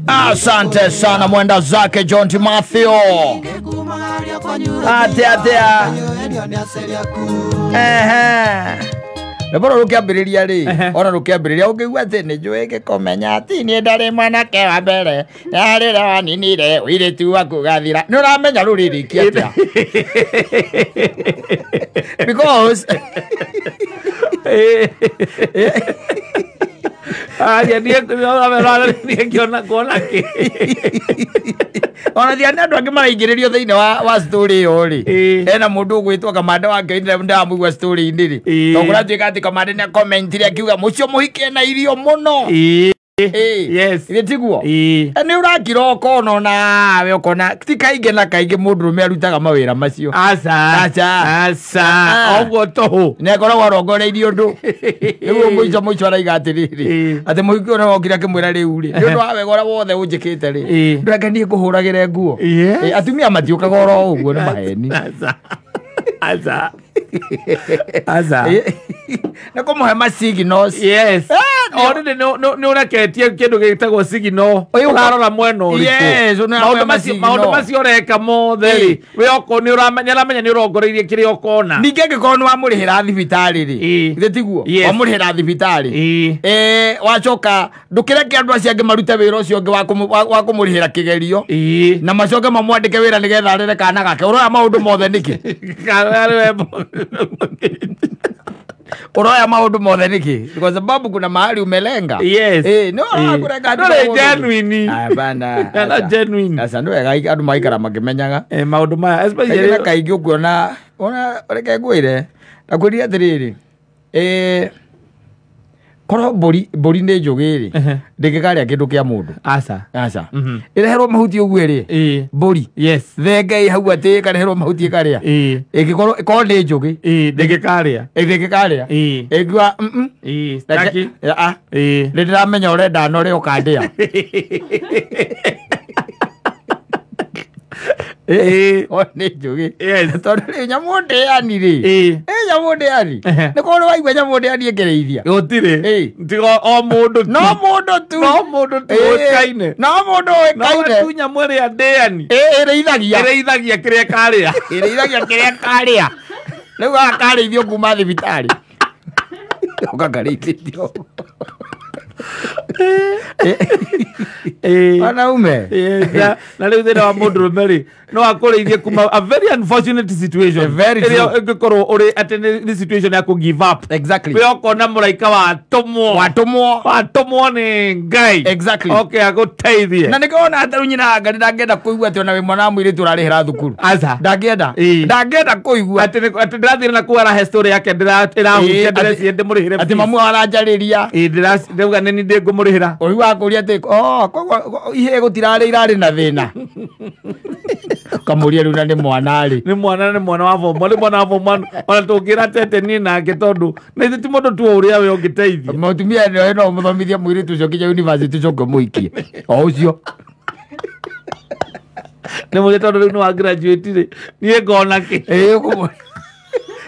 Asante sana mwenda zake John Timothy. Atea. Nebora rukiambiriria ri ona rukiambiriria ukigwa ati ni njui gikomenya ati ni ndari mwanake wa mbere yarira waninire wire tu waku gathira ni uramenya ruririkia atia because ya dia ni kiona kona ki ona dia ndu angi maraingiririo thiini wa story yo ri ena mundu gwitwa kamanda wake inde ndamugwa story ini ri tokura twika ati kamanda ni comment ri akiuga mucio muhike na irio muno yes itiguo ni urakira ukono na we ukona ti kainge na kainge mundu rume arutaga mawira macio asa ogo toho ne koragwo rongoreirio ndu niguo muico araiga atiriri ati muhiki ona okira kimwira riu ri ndu wa wegora wothe unjikite ri ndwake nie kuhuragire nguo atumia matiukaga oro uguo ni maheni asa na kumuhe ma signals yes already no raketie kindu gitagwo signal urarora mweno uriku yes maundu macio reka motheri we oko ni uramenya ni urongoreirie kiri okona ningenge kono wa murihira thibitari ri itiguo wa murihira thibitari wacoka ndukireke andu acio angi marute wira ucio ungi wa kumurihira kigerio na macoke mamwandike wira nigetha arere kana gake urora maundu mothe niki uroya maundu mothe niki kwa sababu kuna mahali umelenga no akurenga genuine bana genuine sasa ndo wega andu maikara makimenyaga maundu maya especially kaingi ukuona ona reke ngwire nakwiri atiriri koro bori ne njugiri ndingikaria kindu kia mundu asa ireherwo mahuti uguo ri bori yes thengei hau ati kareherwo mahuti karia igikorwo ni njugi ndingikaria igwa staki ndiramenya urenda no ri ukandia one njugi tondu ri nyamunde yani ri nyamunde yani ni kono waigwa nyamunde yani ngereithia gutire tigo o mundu no mundu tu kaine no mundu kaine tu nyamwere ya deani ireithagia kiria karia riu akarithio kuma thibitari ukakarithio wanaume na riu thina wa mundu rumeri no akurithie kuma a very unfortunate situation very ngikoro uri ati ni situation ya ku give up exactly we okona muraika watumwo ni ngai exactly okay aguteithie na nikona ataru nyina ngari ndangenda kuigua ati ona we mwana mwiri turarihira thukuru asa ndangenda kuigua ati ndirathira na kuara he story yake ndirahutia ndiracie ndimurihire ati mamu aranjariria ndauga nini ndingumurihira uri wakuria ati ihe gutirari irari na thina kamuria runa ni mwana wa bomo ona tugira tete ni nake tondu na ti mundu tu uria we ungiteithia mutumia no muthomithia mwiri tucio kinya university coke muikie o ucio ni mu tondu no graduate ri ni ngona ki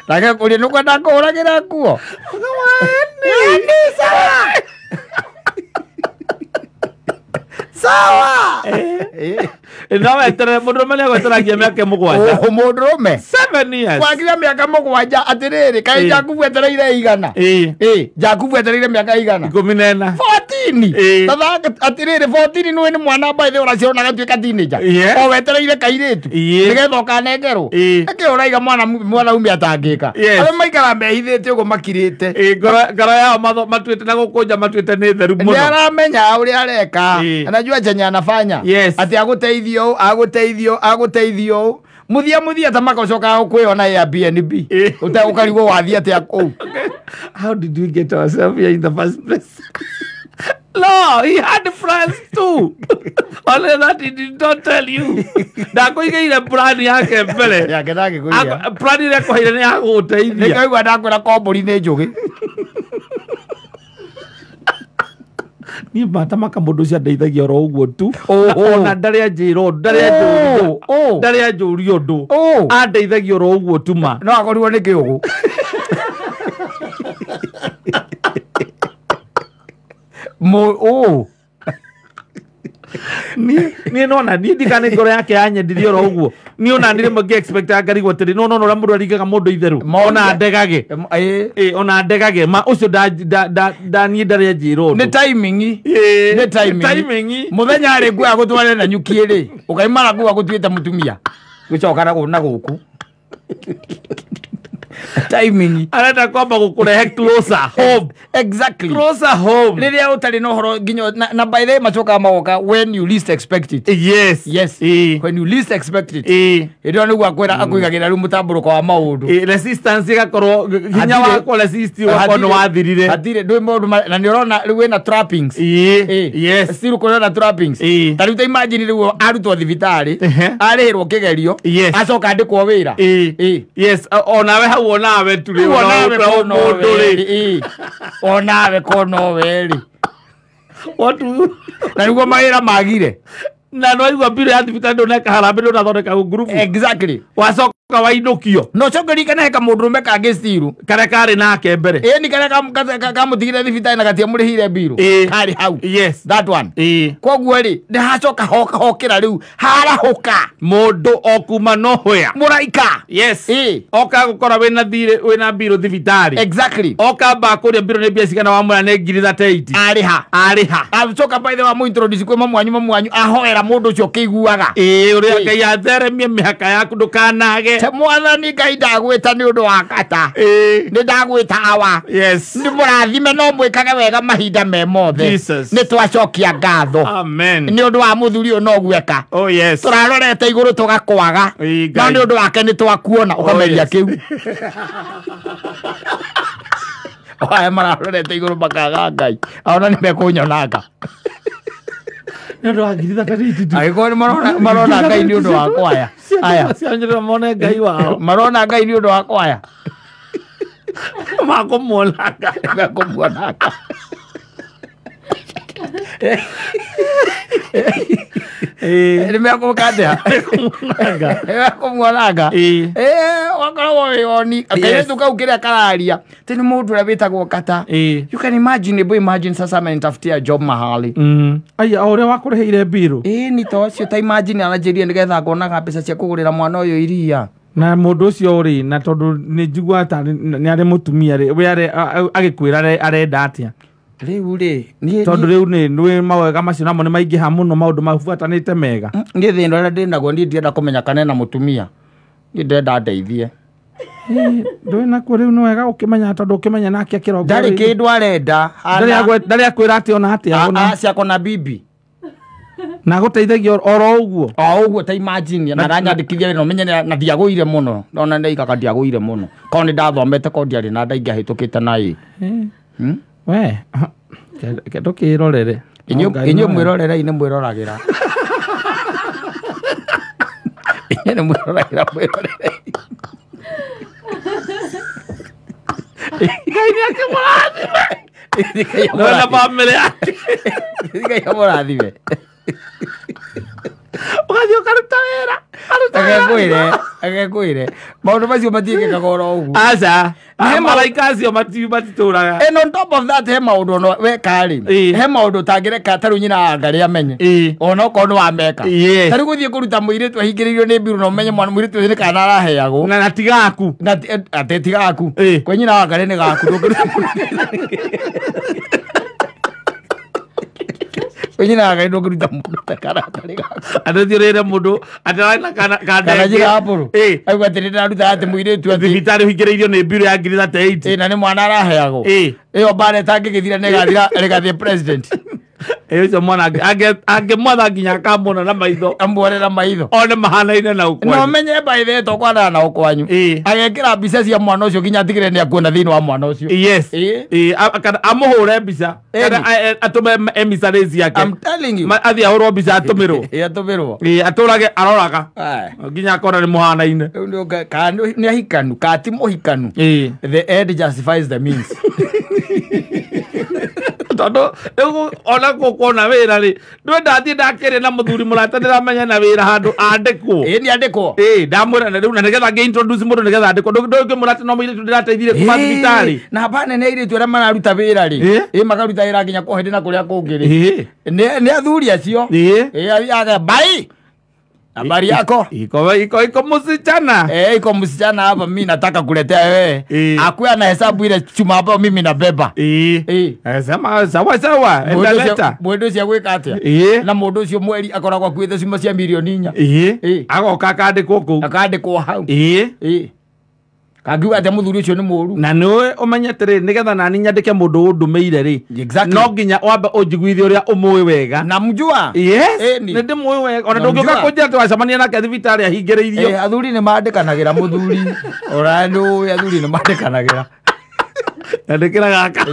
Rake kuria nuko ndakuragira kuo sawa no wetere mundurume ni agweteragia miaka mugwanja mundurume 7 years kwagira miaka mugwanja atiriri kai Jakubu etereire igana Jakubu etereire miaka igana 14 tata atiriri 14 nwe ni mwana baithe uracio na gatuika teenager o wetereire kairitu nigetha ukanengerwo ake uraiga mwana umia atangika ave maikara mehithite ugo makirite ngoro yao matuite na gukunja matuite ni theru muno ni aramenya uria areka anajua chenye anafanya ati aguteithio muthia tamakocoka kwiona Airbnb ukarigwo wathi ati aku how did we get ourselves here in the first place no he had friends too only that he did not tell you ndakuigeire plan yake mbere yake ndagikuiga plan ile kwa ile ni aguteithia nikaigwa ndakwira komburi ni njugi ni matamaka mundu cia ndeithagia ro uguo tu ona ndari anjiro ndari anjurio ndu andeithagia ro uguo tu ma no akorirwo ni kiugu Ni nona ni dikane ngoro yake anyendirio ro uguo. Ni ona ndire magi expect agarigwo tiri no ra mundu arigaga mundu itheru. Ona ndegage. Ona ndegage ma ucio da ni ndare njiro. Ni timing. Ni timing. Muthenya ari ngwa gutware na nyuki ri. Ukaimara ngwa gutwita mutumia. Gucokara na guku. Timing. Arenda kwamba gukurehe closer home. Exactly. Closer home. Riria utari no horo ginyo na by the machoka magoka when you least expect it. Yes. When you least expect it. Irio ni gwakwira akuigagira ru mutamburuko wa maundu. Resistance igakorwo hinya wa resist wa no wathirire. Atire ndwe maundu na ni urona riu wena trappings. Yes. Still kurona trappings. Tari uta imagine riu arutwo thibitari arihirwo kigerio acoka ndikwo wira. Yes. Onawe hau onawe tuli onawe kono weri watu na niguo mawira magire na no igwa biro ya thibitari ndo neka harambe ndo nathondeka group. Exactly. Wacoka wainukio no cokeri kana heka mundurume kage stiru kare kare nake mbere ni kana kamutigire thibitari na gatia murihire biro kari hau. Yes, that one. Koguo ri ndi hacoka hokira riu harahuka mundu okuma no hwea muraika. Yes. Oka gukora wena wena biro thibitari. Exactly. Oka ba kuria biro ne biasi kana wamura ne ngiri 38 ariha acoka by the way mu introduce kwe mamwanyu ahoera mundu ucio kiguaga uria Ngai atheremie mihaka yaku ndukanage te mwathani Ngai ndagwita ni undu wa kata ni ndagwita awa. Yes. Ni murathime no mwikage wega mahinda me mothe. Ni twacokia ngatho. Amen. Ni undu wa muthuri uyu no gweka. Oh yes. Turarorete iguru tugakwaga no ni undu wake ni twakuona ukameria kiu. Oya mararorete iguru bakaga Ngai aona ni mekunyonanga. Ndio agiriza tatitu. Agikoni marona Ngai ni undu wa kwaya. Aya. Sianjira mone Ngai wao. Marona Ngai ni undu wa kwaya. Makomolaga. Nimekumukadea. Nimekumwonaga. Wakoragwo woni. Akairetu kau kiria kararia. Tini mundu uria witagwo kata. You can imagine sasa amenitafutia job mahali. Aya uria wakureheire biro. Ni to cio ta imagine anajiria nigetha ngonaga mbeca cia kugurira mwana uyu iria. Na mundu ucio uri na tondu ni njigua ta ni ari mutumia ri we ari agikwira arenda atia riu ri tondu riu ni mawega macio namo ni maingiha muno maundu mabuatanite mega ni thindo ria ndinaguo ni ndienda kumenya kana na mutumia ni ndenda ndeithie ndwe na kuri no wega ukimenya tondu ukimenya nake akirongo ndari kindu arenda ndari akwira ati ona atia ona ciako na bibi na guteithagia oro uguo ta imagine na ranyandikithia no menye na ndiagũire muno nona ndaigaga ndiagũire muno ko ni ndathomete ko ndiari na ndainga hitukite na we kedo kirorere inyo mwirorere ine mwiroragĩra ine mwiroragĩra Ngai ni akimurathime no na family yake Ngai amurathime ugathio karuta wera agekuire maundu macio matiĩkĩkaga oro ũguo aca he malaika acio matitũraga and on top of that he maundu no wekari he maundu tangĩreka tarũ nyina Ngarĩ amenye ona okorwo nĩ wameka tarĩ gũthiĩ kũruta mũirĩtu ahingĩrĩirio nĩ mbiru na ũmenye mwana mũirĩtu ũcio nĩ kana araheagwo na tigaku atetigaku kwĩ nyina wa Ngarĩ nĩ gaku Onyina Ngai ndo kuruta mundu takara tariga athirire mundu atarana kana jiga apuru aigwa atirira ruta ati muiretu ati thibitari hingiriirio ni biro ya ngiri 38 na ni mwana araheagwo iyo bare tangigithira negathira regathie president Eyo mwana age mwana ginya kamona na maitho amborera maitho one mahanaine na ukwanyu no menye baithe to kwana na ukwanyu agekira mbica cia mwana ucio ginya tigire ni akuona thini wa mwana ucio yes amuhure mbica kana atume emisarezi yake I'm telling you athi ahurwo mbica atumirwo atumirwo aturage aroraga ginya akora ni muhanaine ndio kana ni hikanu kati muhikanu the end justifies the means tondu ona kuona wira ri ndwe ndathie ndakere na muthuri murata ndiramenya na wira handu andikwo ni andikwo ndamwira na riu na nigetha nge introduce mundu nigetha andikwo ndu murata no mwire ndirateithire kuma thibitari na bana ne ire twera mararuta wira ri magaruta wira nginya kuhindi na kuria kungi ri ni athuri acio aga bai habari yako iko msichana iko msichana hapa mimi nataka kuletea wewe akuwa na hesabu ile chuma hapa mimi nabeba sema sawa endaleta mwendu cia gwika atia na mundu ucio mweri akoragwa kwithe cuma cia milioni 4 agoka akandikwo hau kagiuga ati muthuri ucio ni muru na niwe umenyetire nigetha nani nyandike mundu undumeire ri no nginya wamba unjiguithie uria umui wega na mjua ni ndimui wega ona ndungiuka kunjira twacemania nake thibitari ahingiriirio athuri ni mandikanagira muthuri orandu athuri ni mandikanagira ndikira gaka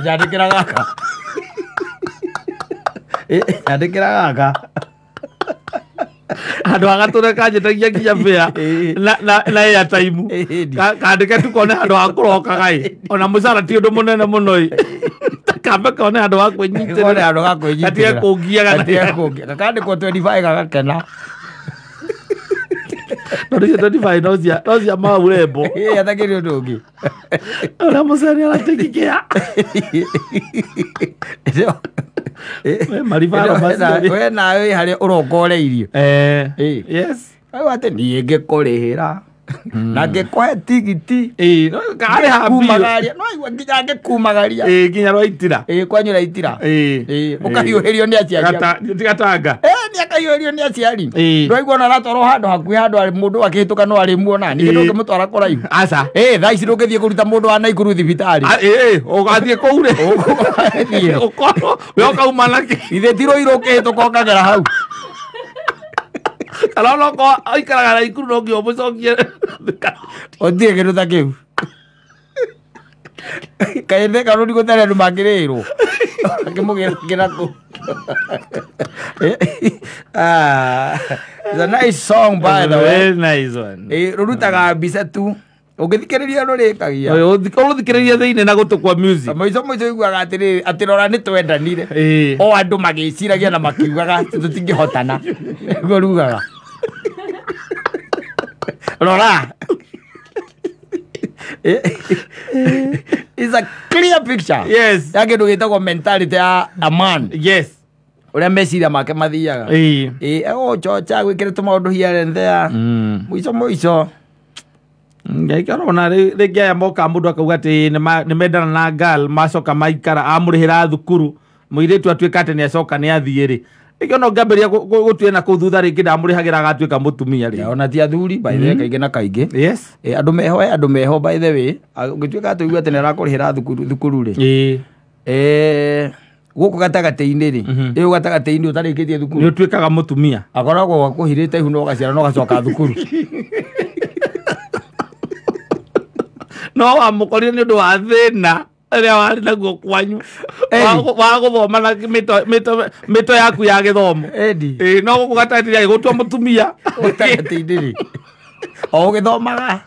ndikira gaka handu agature kanjetagia nginya mbia na ya time kandike tukone handu hakuroka gai ona mucara ti undu munene muno kambe kone handu hakwinyitira katie kungia kakandikwo 25 gagakena ndio 25 no cia maurembo atakiri undu ungi ona mucari arategikia marivara basi we nawe hari urongoreirio yes ayo ate ni ngĩkũrĩhĩra na ngĩkũhe tigiti no kare kumagaria no igwa nginya ngĩkumagaria nginya rwaitira kwanyu raitira ũkahiũhĩrio nĩ aciari gatanga nĩ akahiũhĩrio nĩ aciari ndwaigua ona aratwarwo handũ hakuhĩ handũ mũndũ akĩhĩtũka no arĩmuona ningĩ ndũngĩmũtwara kũraihu aca thaa ici ndũngĩthiĩ kũruta mũndũ wa Naikuru thibitarĩ ũgathiĩ kũu rĩ ũkorwo we ũkauma nake ithe ti rũirũ ũkĩhĩtũka ũkagera hau kana ko aikaraga Naikuru no ngĩo mũcokie ũthiĩ kĩndũ ta kĩu kaende kanuni gũtarĩ andũ mangĩrĩrwo akĩmũgĩra kũ it's a nice song by the way, very nice one rũrutaga mbica tu ũngĩthikĩrĩria rũrĩkagia ũthikĩrĩria thĩinĩ na gũtũkwa music mũico iguaga atĩrĩrĩ atĩ rora nĩ twendanire o andũ magĩciragia na makiugaga tũtingĩhotana guo rugaga rora it's a clear picture yes ya kĩndũ gĩtagwo mentality ya a man yes ũrĩa meciria make mathiaga chocha gwĩkĩre tũmaũndũ here and there mũico ngaikarona rĩngĩ aya moka mũndũ akauga atĩ nĩ mendana na girl macoka maikara amũrĩhĩra thukuru mũirĩtu atuĩka atĩ nĩ acoka nĩ athiĩ rĩ rĩngĩ no ngambĩrĩria gũtuĩ na kũu thutha rĩngĩ ndamũrĩhagĩra agatuĩka mũtumia rĩ ona ti athuri by the way kaingĩ na kaingĩ yes andũ meho by the way ũngĩtuĩka atĩ uga atĩ nĩ arakũrĩhĩra thukuru rĩ gũkũ gatagatĩ-inĩ rĩ ĩyo gatagatĩ-inĩ ũtarĩkĩtie thukuru nĩ ũtuĩkaga mũtumia akoragwo gakũhirĩte ihu no ũgaciara no ũgacoka thukuru no wamũkorire nĩ ũndũ wa thĩna rĩrĩa warĩ naguo kwanyu wa gũthoma na mĩto yaku ya gĩthomo no gũkũ gatagatĩ gũtua mũtumia gatagatĩ-inĩ rĩ o ũgĩthomaga